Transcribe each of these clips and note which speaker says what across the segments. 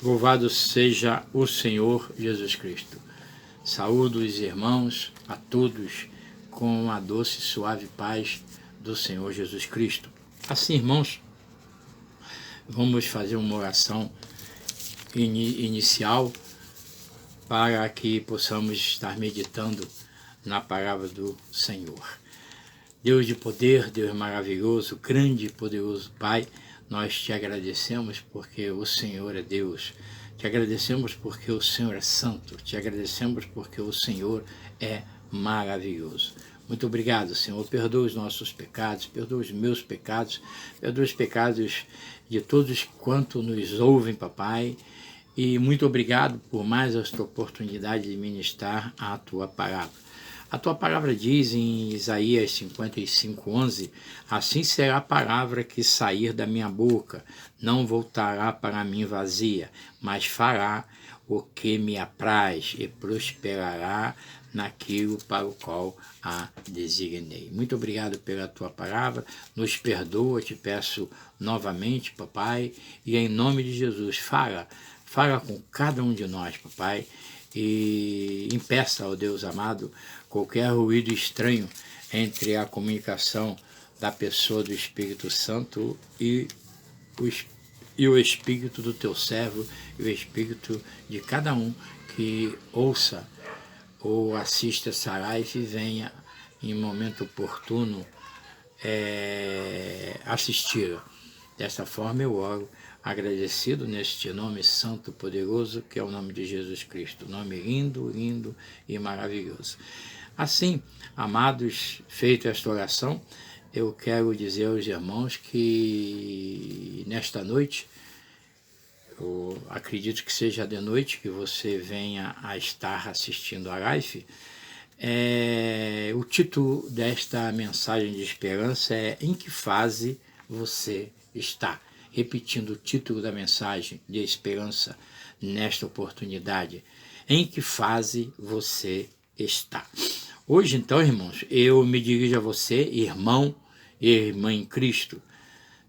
Speaker 1: Louvado seja o Senhor Jesus Cristo. Saúdo os irmãos a todos com a doce e suave paz do Senhor Jesus Cristo. Assim, irmãos, vamos fazer uma oração inicial para que possamos estar meditando na palavra do Senhor. Deus de poder, Deus maravilhoso, grande e poderoso Pai, nós te agradecemos porque o Senhor é Deus. Te agradecemos porque o Senhor é santo. Te agradecemos porque o Senhor é maravilhoso. Muito obrigado, Senhor. Perdoa os nossos pecados, perdoa os meus pecados, perdoa os pecados de todos quanto nos ouvem, papai. E muito obrigado por mais esta oportunidade de ministrar a tua palavra. A tua palavra diz em Isaías 55:11, assim será a palavra que sair da minha boca, não voltará para mim vazia, mas fará o que me apraz e prosperará naquilo para o qual a designei. Muito obrigado pela tua palavra, nos perdoa, te peço novamente, papai, e em nome de Jesus, fala com cada um de nós, papai, e impeça, ó Deus amado, qualquer ruído estranho entre a comunicação da pessoa do Espírito Santo e o Espírito do teu servo e o Espírito de cada um que ouça ou assista essa live e venha em momento oportuno assistir. Dessa forma eu oro, agradecido neste nome santo, poderoso, que é o nome de Jesus Cristo. Nome lindo, lindo e maravilhoso. Assim, amados, feita esta oração, eu quero dizer aos irmãos que nesta noite, eu acredito que seja de noite que você venha a estar assistindo a live, o título desta mensagem de esperança é Em que fase você está? Repetindo o título da mensagem de esperança nesta oportunidade. Em que fase você está? Hoje, então, irmãos, eu me dirijo a você, irmão e irmã em Cristo,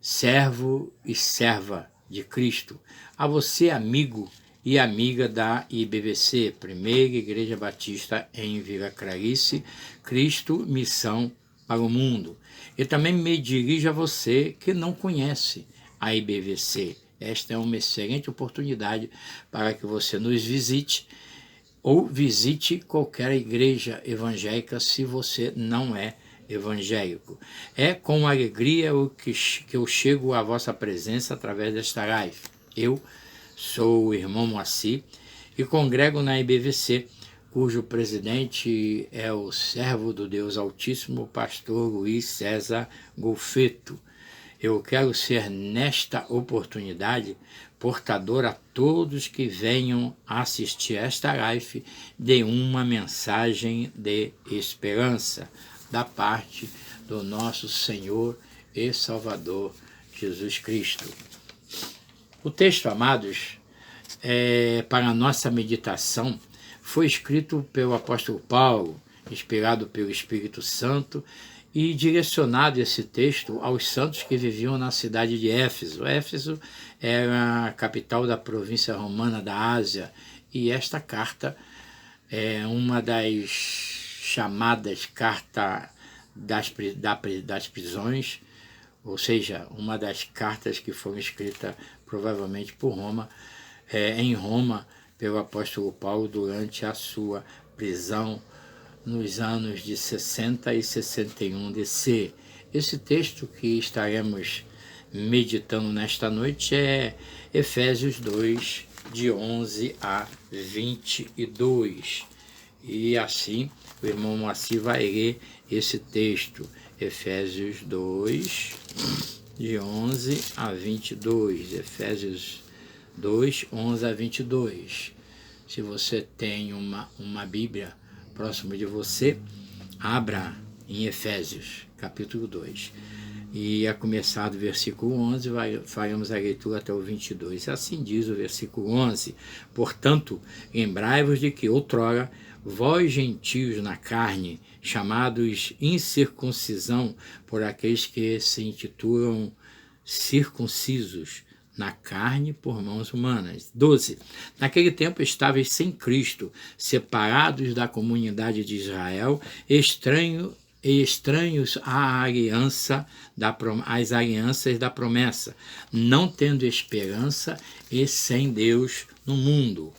Speaker 1: servo e serva de Cristo, a você, amigo e amiga da IBVC, Primeira Igreja Batista em Vila Clarice, Cristo, missão para o mundo. Eu também me dirijo a você que não conhece a IBVC. Esta é uma excelente oportunidade para que você nos visite ou visite qualquer igreja evangélica se você não é evangélico. É com alegria que eu chego à vossa presença através desta live. Eu sou o irmão Moacir e congrego na IBVC, cujo presidente é o servo do Deus Altíssimo, pastor Luiz César Golfeto. Eu quero ser, nesta oportunidade, portador a todos que venham assistir esta live de uma mensagem de esperança da parte do nosso Senhor e Salvador Jesus Cristo. O texto, amados, para a nossa meditação, foi escrito pelo apóstolo Paulo, inspirado pelo Espírito Santo, e direcionado esse texto aos santos que viviam na cidade de Éfeso. Éfeso era a capital da província romana da Ásia, e esta carta é uma das chamadas carta das prisões, ou seja, uma das cartas que foram escritas provavelmente por Roma, em Roma, pelo apóstolo Paulo durante a sua prisão nos anos de 60 e 61 DC. Esse texto que estaremos meditando nesta noite é Efésios 2, de 11 a 22. E assim, o irmão Moacir vai ler esse texto, Efésios 2, de 11 a 22. Efésios 2, 11 a 22. Se você tem uma Bíblia próximo de você, abra em Efésios, capítulo 2. E a começar do versículo 11, faremos a leitura até o 22. Assim diz o versículo 11: Portanto, lembrai-vos de que outrora, vós gentios na carne, chamados incircuncisão por aqueles que se intitulam circuncisos na carne por mãos humanas. 12. Naquele tempo estáveis sem Cristo, separados da comunidade de Israel, estranhos às alianças da promessa, não tendo esperança e sem Deus no mundo.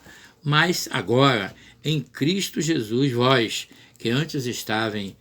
Speaker 1: Mas agora, em Cristo Jesus, vós, que antes estáveis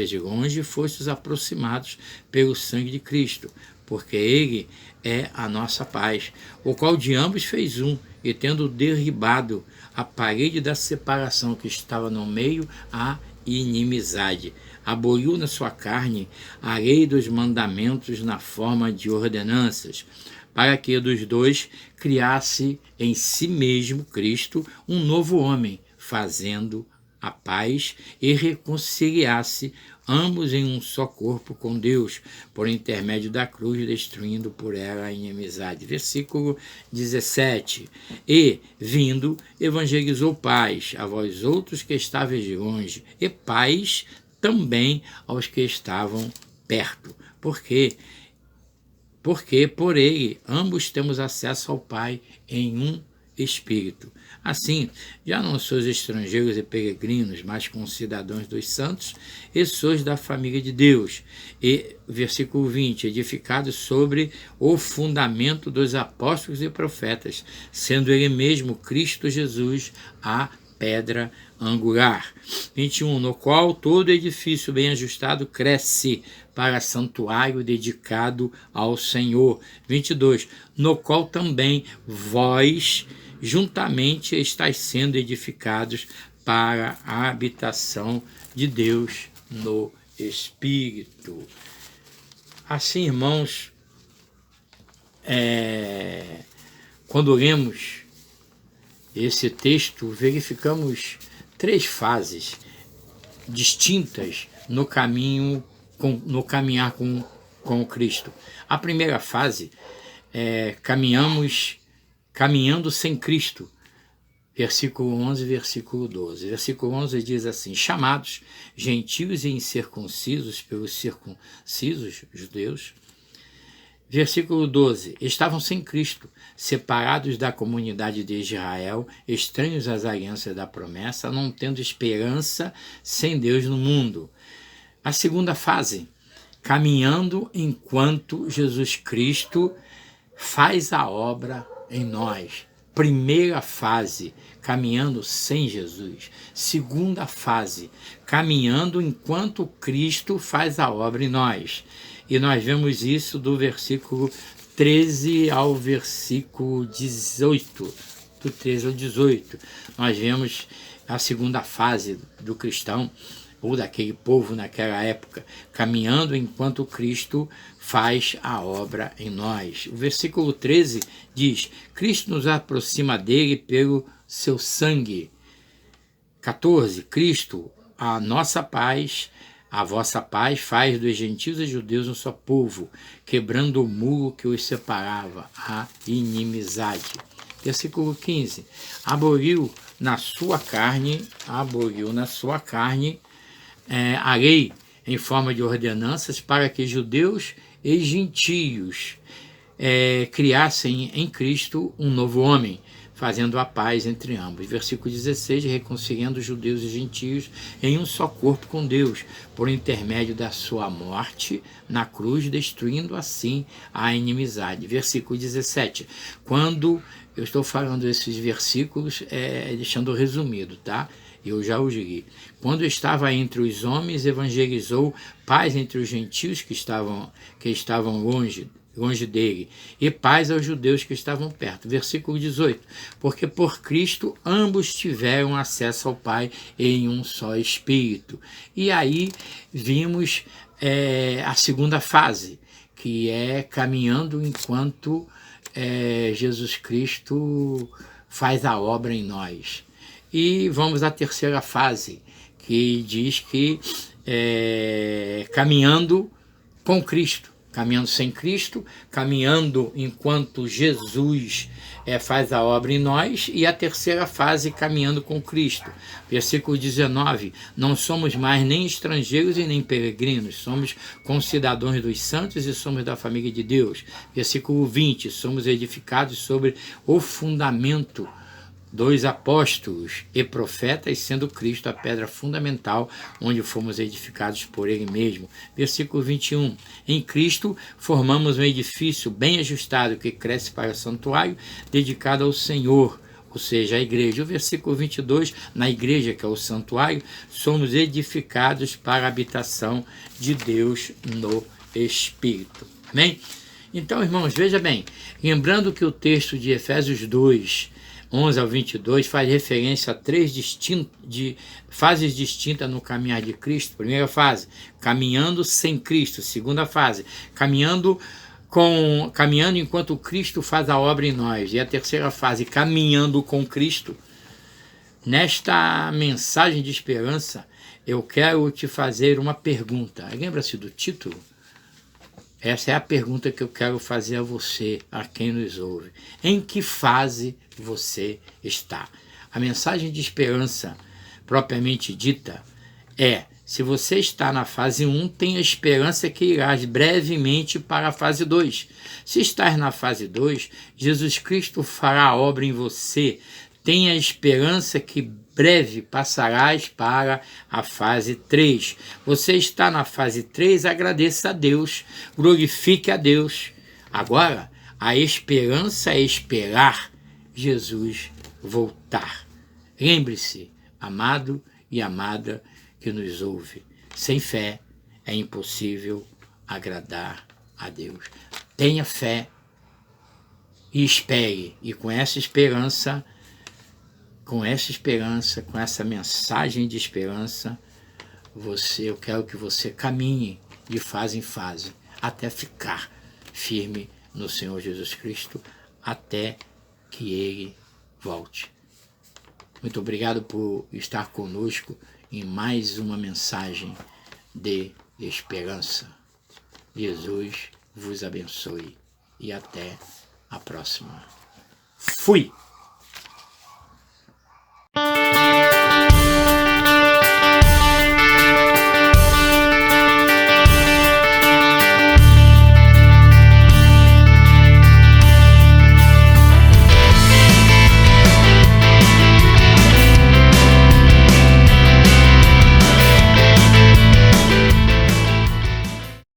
Speaker 1: de longe, fostes aproximados pelo sangue de Cristo, porque Ele é a nossa paz, o qual de ambos fez um, e tendo derribado a parede da separação que estava no meio, a inimizade, aboliu na sua carne a lei dos mandamentos na forma de ordenanças, para que dos dois criasse em si mesmo Cristo um novo homem, fazendo a paz e reconciliasse ambos em um só corpo com Deus, por intermédio da cruz, destruindo por ela a inimizade. Versículo 17. E, vindo, evangelizou paz a vós outros que estáveis de longe, e paz também aos que estavam perto. Porque por ele ambos temos acesso ao Pai em um Espírito. Assim, já não sois estrangeiros e peregrinos, mas concidadãos dos santos, e sois da família de Deus. E, versículo 20, edificados sobre o fundamento dos apóstolos e profetas, sendo ele mesmo Cristo Jesus a pedra angular. 21, no qual todo edifício bem ajustado cresce para santuário dedicado ao Senhor. 22, no qual também vós juntamente estáis sendo edificados para a habitação de Deus no Espírito. Assim, irmãos, quando lemos esse texto, verificamos 3 fases distintas no caminhar com Cristo. A primeira fase é caminhando sem Cristo, versículo 11 e versículo 12. Versículo 11 diz assim: chamados gentios e incircuncisos pelos circuncisos judeus. Versículo 12, estavam sem Cristo, separados da comunidade de Israel, estranhos às alianças da promessa, não tendo esperança, sem Deus no mundo. A segunda fase, caminhando enquanto Jesus Cristo faz a obra em nós. Primeira fase, caminhando sem Jesus. Segunda fase, caminhando enquanto Cristo faz a obra em nós. E nós vemos isso do versículo 13 ao versículo 18. Do 13 ao 18. Nós vemos a segunda fase do cristão, ou daquele povo naquela época, caminhando enquanto Cristo faz a obra em nós. O versículo 13 diz: Cristo nos aproxima dele pelo seu sangue. 14. Cristo, a nossa paz, a vossa paz, faz dos gentios e judeus um só povo, quebrando o muro que os separava, a inimizade. Versículo 15. Aboliu na sua carne a lei em forma de ordenanças, para que judeus e gentios criassem em Cristo um novo homem, fazendo a paz entre ambos. Versículo 16, reconciliando judeus e gentios em um só corpo com Deus, por intermédio da sua morte na cruz, destruindo assim a inimizade. Versículo 17, quando eu estou falando esses versículos, deixando resumido, tá? Eu já os li. Quando estava entre os homens, evangelizou paz entre os gentios que estavam longe dele, e paz aos judeus que estavam perto. Versículo 18, porque por Cristo ambos tiveram acesso ao Pai em um só Espírito. E aí vimos a segunda fase, que é caminhando enquanto Jesus Cristo faz a obra em nós. E vamos à terceira fase, que diz que caminhando com Cristo. caminhando sem Cristo, caminhando enquanto Jesus faz a obra em nós, e a terceira fase, caminhando com Cristo. Versículo 19, não somos mais nem estrangeiros e nem peregrinos, somos concidadãos dos santos e somos da família de Deus. Versículo 20, somos edificados sobre o fundamento dos apóstolos e profetas, sendo Cristo a pedra fundamental, onde fomos edificados por Ele mesmo. Versículo 21. Em Cristo formamos um edifício bem ajustado que cresce para o santuário, dedicado ao Senhor, ou seja, a igreja. O versículo 22, na igreja, que é o santuário, somos edificados para a habitação de Deus no Espírito. Amém? Então, irmãos, veja bem, lembrando que o texto de Efésios 2, 11 ao 22, faz referência a três fases distintas no caminhar de Cristo. Primeira fase, caminhando sem Cristo. Segunda fase, caminhando enquanto Cristo faz a obra em nós. E a terceira fase, caminhando com Cristo. Nesta mensagem de esperança, eu quero te fazer uma pergunta. Lembra-se do título? Essa é a pergunta que eu quero fazer a você, a quem nos ouve. Em que fase você está? A mensagem de esperança, propriamente dita, se você está na fase 1, tenha esperança que irás brevemente para a fase 2. Se estás na fase 2, Jesus Cristo fará a obra em você. Tenha esperança que breve passarás para a fase 3. Você está na fase 3, agradeça a Deus, glorifique a Deus. Agora, a esperança é esperar Jesus voltar. Lembre-se, amado e amada que nos ouve, sem fé é impossível agradar a Deus. Tenha fé e espere, e com essa esperança, com essa mensagem de esperança, eu quero que você caminhe de fase em fase, até ficar firme no Senhor Jesus Cristo, até que Ele volte. Muito obrigado por estar conosco em mais uma mensagem de esperança. Jesus vos abençoe e até a próxima. Fui!